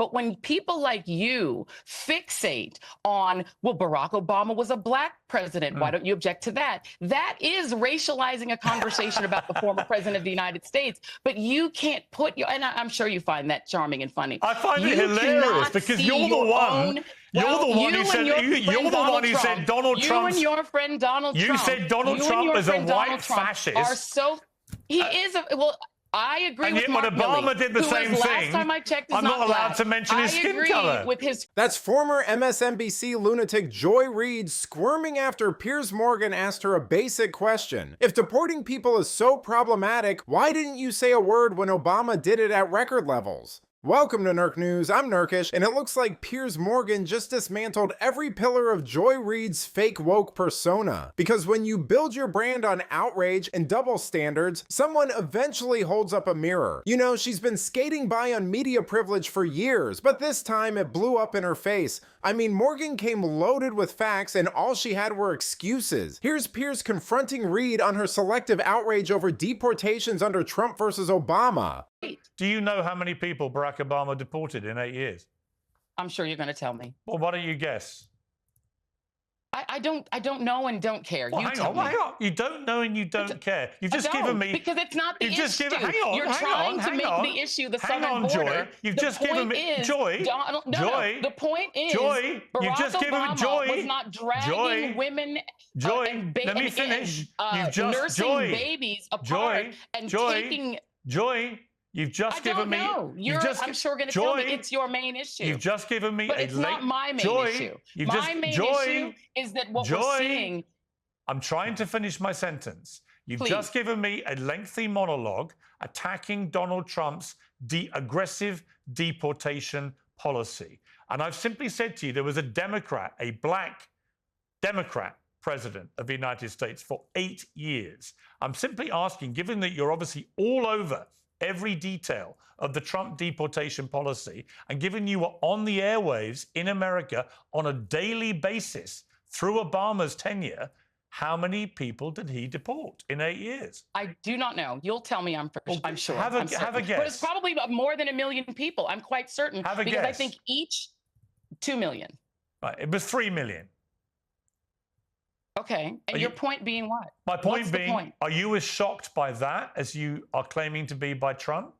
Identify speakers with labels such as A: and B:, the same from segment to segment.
A: But when people like you fixate on, well, Barack Obama was a black president, why don't you object to that? That is racializing a conversation about the former president of the United States. But you can't put your, and I'm sure you find that charming and funny.
B: I find it hilarious because you're the one. You're the one who said Donald Trump.
A: You and your friend Donald Trump.
B: You said Donald Trump is a white fascist.
A: Are so. He is a well. I agree with Mark
B: Obama did the same thing.
A: Last time I checked, is
B: I'm not allowed
A: black.
B: to mention his skin color.
A: With his.
C: That's former MSNBC lunatic Joy Reid squirming after Piers Morgan asked her a basic question. If deporting people is so problematic, why didn't you say a word when Obama did it at record levels? Welcome to Nerk News, I'm Nerkish, and it looks like Piers Morgan just dismantled every pillar of Joy Reid's fake woke persona. Because when you build your brand on outrage and double standards, someone eventually holds up a mirror. You know, she's been skating by on media privilege for years, but this time it blew up in her face. I mean, Morgan came loaded with facts and all she had were excuses. Here's Piers confronting Reid on her selective outrage over deportations under Trump versus Obama.
B: Do you know how many people Barack Obama deported in 8 years?
A: I'm sure you're going to tell me.
B: Well, why don't you guess?
A: I don't know and don't care.
B: Well,
A: you
B: hang
A: tell
B: on,
A: me.
B: hang on. You don't know and you don't care. You've just given me...
A: Because it's not the issue.
B: You're
A: trying to make the issue the southern border.
B: Joy. You've just given me... Joy.
A: Joy. The point is...
B: Joy. You've just given me... Joy.
A: was not dragging women
B: and
A: let me
B: finish. You've just...
A: nursing babies apart and taking...
B: Joy. You've just given me...
A: I'm sure going to tell me it's your main issue.
B: You've just given me
A: but it's not my main issue. My main issue is that what we're seeing...
B: I'm trying to finish my sentence. You've just given me a lengthy monologue attacking Donald Trump's aggressive deportation policy. And I've simply said to you, there was a Democrat, a black Democrat president of the United States for 8 years. I'm simply asking, given that you're obviously all over every detail of the Trump deportation policy, and given you were on the airwaves in America on a daily basis through Obama's tenure, how many people did he deport in 8 years?
A: I do not know. You'll tell me, I'm sure.
B: Have a guess.
A: But it's probably more than 1 million people. I'm quite certain.
B: Have a
A: because
B: guess.
A: I think each 2 million.
B: Right, it was 3 million.
A: Okay, and your point being what?
B: My point being, are you as shocked by that as you are claiming to be by Trump?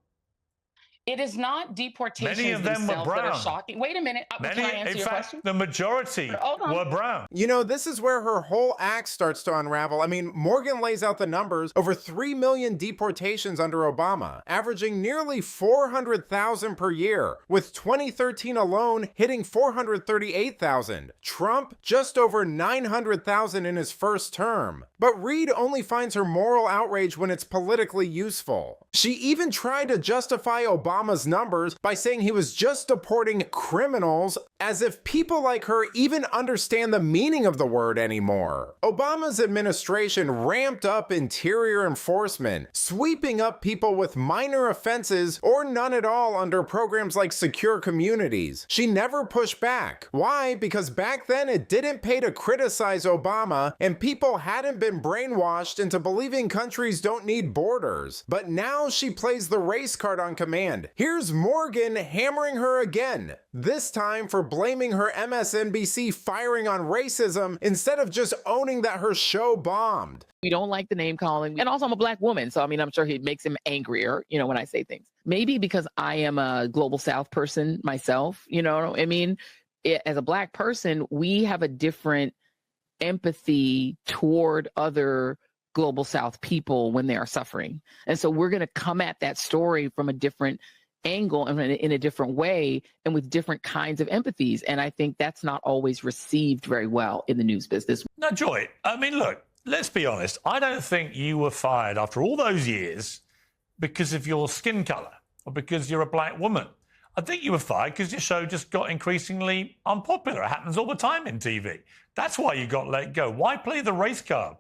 A: It is not deportations
B: Many of them were brown.
A: That are shocking. Wait a minute. Can I answer your question?
B: The majority were brown.
C: You know, this is where her whole act starts to unravel. I mean, Morgan lays out the numbers. Over 3 million deportations under Obama, averaging nearly 400,000 per year, with 2013 alone hitting 438,000. Trump, just over 900,000 in his first term. But Reid only finds her moral outrage when it's politically useful. She even tried to justify Obama's numbers by saying he was just deporting criminals, as if people like her even understand the meaning of the word anymore. Obama's administration ramped up interior enforcement, sweeping up people with minor offenses or none at all under programs like Secure Communities. She never pushed back. Why? Because back then it didn't pay to criticize Obama, and people hadn't been brainwashed into believing countries don't need borders. But now she plays the race card on command. Here's Morgan hammering her again, this time for blaming her MSNBC firing on racism instead of just owning that her show bombed.
D: We don't like the name calling. And also I'm a black woman, so I mean, I'm sure it makes him angrier, you know, when I say things. Maybe because I am a Global South person myself, you know, I mean, as a black person, we have a different empathy toward other Global South people when they are suffering. And so we're going to come at that story from a different angle and in a different way and with different kinds of empathies. And I think that's not always received very well in the news business.
B: Now, Joy, I mean, look, let's be honest. I don't think you were fired after all those years because of your skin color or because you're a black woman. I think you were fired because your show just got increasingly unpopular. It happens all the time in TV. That's why you got let go. Why play the race card?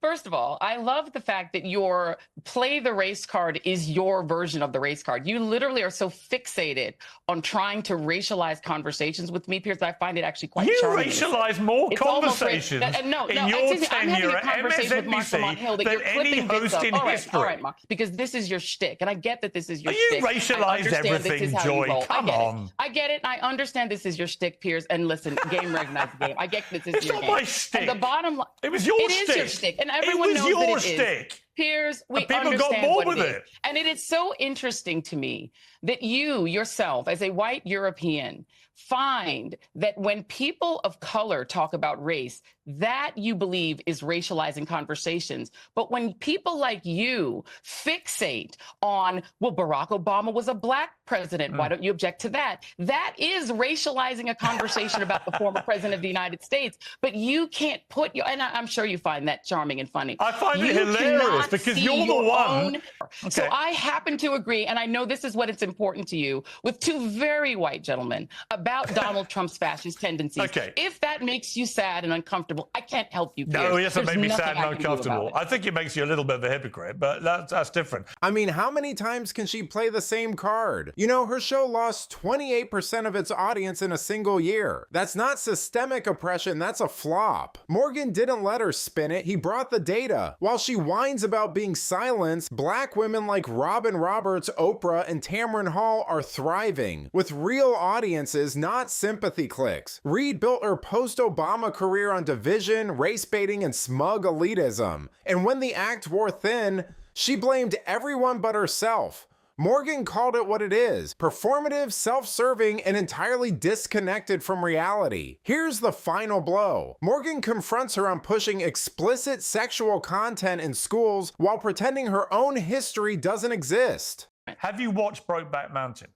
A: First of all, I love the fact that your play the race card is your version of the race card. You literally are so fixated on trying to racialize conversations with me, Piers, that I find it actually quite charming.
B: You racialize more conversations
A: in your
B: tenure at MSNBC than any host in history.
A: All right, Mark, because this is your shtick, and I get that this is your
B: shtick.
A: You
B: racialize everything, Joy. Come on.
A: I get it. I understand this is your shtick, Piers. And listen, game recognizes game. I get this is
B: it's
A: your
B: not
A: game.
B: my shtick.
A: And the bottom line,
B: it was your shtick.
A: It is your shtick, and everyone knows that it is. Piers, we
B: people got bored with it.
A: And it is so interesting to me that you yourself, as a white European, find that when people of color talk about race, that you believe is racializing conversations. But when people like you fixate on, well, Barack Obama was a black president, why don't you object to that? That is racializing a conversation about the former president of the United States. But you can't put your, and I'm sure you find that charming and funny.
B: I find it hilarious because you're the one.
A: Okay. So I happen to agree, and I know this is what it's important to you, with two very white gentlemen about Donald Trump's fascist tendencies.
B: Okay.
A: If that makes you sad and uncomfortable, I can't help you, Piers.
B: No, yes, it made me sad and
A: I
B: uncomfortable. I think it makes you a little bit of a hypocrite, but that's different.
C: I mean, how many times can she play the same card? You know, her show lost 28% of its audience in a single year. That's not systemic oppression, that's a flop. Morgan didn't let her spin it, he brought the data. While she whines about being silenced, black women like Robin Roberts, Oprah, and Tamron Hall are thriving, with real audiences, not sympathy clicks. Reid built her post-Obama career on division, race baiting, and smug elitism. And when the act wore thin, she blamed everyone but herself. Morgan called it what it is: performative, self-serving, and entirely disconnected from reality. Here's the final blow. Morgan confronts her on pushing explicit sexual content in schools while pretending her own history doesn't exist.
B: Have you watched Brokeback Mountain?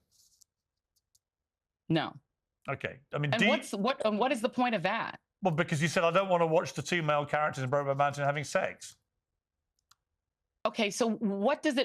A: No.
B: Okay. I mean,
A: and what is the point of that?
B: Well, because you said I don't want to watch the two male characters in Brokeback Mountain having sex.
A: Okay, so what does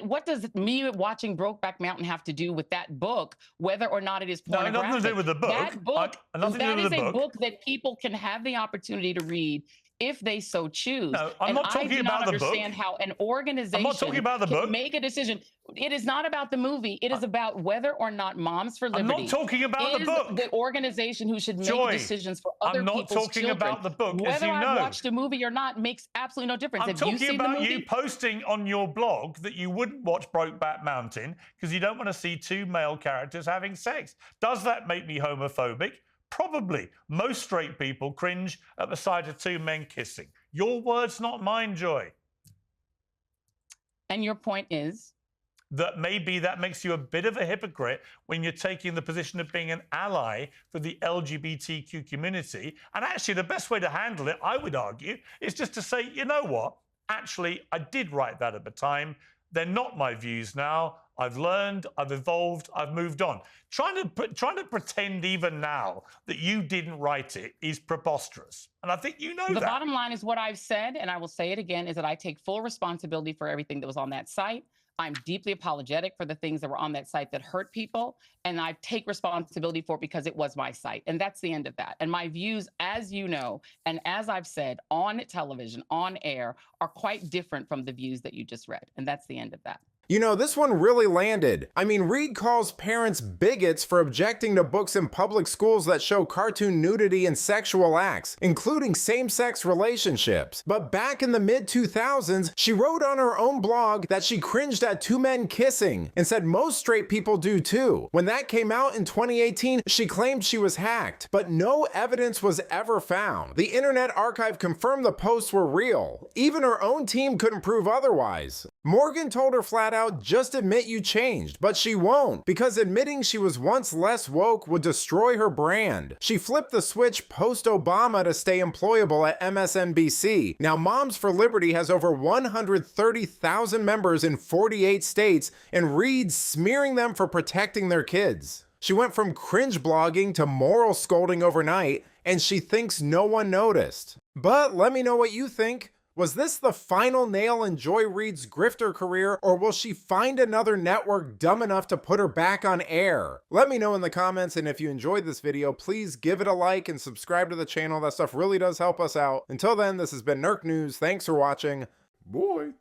A: me watching Brokeback Mountain have to do with that book, whether or not it is pornographic?
B: No, nothing to do with the book.
A: That book, that is a book that people can have the opportunity to read if they so choose.
B: No, I'm not talking about the book.
A: I do not understand how an organization
B: I'm not talking about the book.
A: Can make a decision. It is not about the movie. It is about whether or not Moms for Liberty.
B: I'm not talking about the book.
A: The organization who should make decisions for other people's children.
B: I'm not talking about the book,
A: whether
B: as you know.
A: I watched a movie or not makes absolutely no difference.
B: I'm talking about you posting on your blog that you wouldn't watch Brokeback Mountain because you don't want to see two male characters having sex. Does that make me homophobic? Probably. Most straight people cringe at the sight of two men kissing. Your words, not mine, Joy.
A: And your point is?
B: That maybe that makes you a bit of a hypocrite when you're taking the position of being an ally for the LGBTQ community. And actually, the best way to handle it, I would argue, is just to say, you know what? Actually, I did write that at the time. They're not my views now. I've learned, I've evolved, I've moved on. Trying to pretend even now that you didn't write it is preposterous. And I think you know that.
A: The bottom line is what I've said, and I will say it again, is that I take full responsibility for everything that was on that site. I'm deeply apologetic for the things that were on that site that hurt people, and I take responsibility for it because it was my site. And that's the end of that. And my views, as you know, and as I've said on television, on air, are quite different from the views that you just read. And that's the end of that.
C: You know, this one really landed. I mean, Reid calls parents bigots for objecting to books in public schools that show cartoon nudity and sexual acts, including same-sex relationships. But back in the mid-2000s, she wrote on her own blog that she cringed at two men kissing and said most straight people do too. When that came out in 2018, she claimed she was hacked, but no evidence was ever found. The Internet Archive confirmed the posts were real. Even her own team couldn't prove otherwise. Morgan told her flat out, just admit you changed, but she won't, because admitting she was once less woke would destroy her brand. She flipped the switch post-Obama to stay employable at MSNBC. Now, Moms for Liberty has over 130,000 members in 48 states, and Reid's smearing them for protecting their kids. She went from cringe blogging to moral scolding overnight, and she thinks no one noticed. But let me know what you think. Was this the final nail in Joy Reid's grifter career, or will she find another network dumb enough to put her back on air? Let me know in the comments, and if you enjoyed this video, please give it a like and subscribe to the channel. That stuff really does help us out. Until then, this has been Nerk News. Thanks for watching. Boy.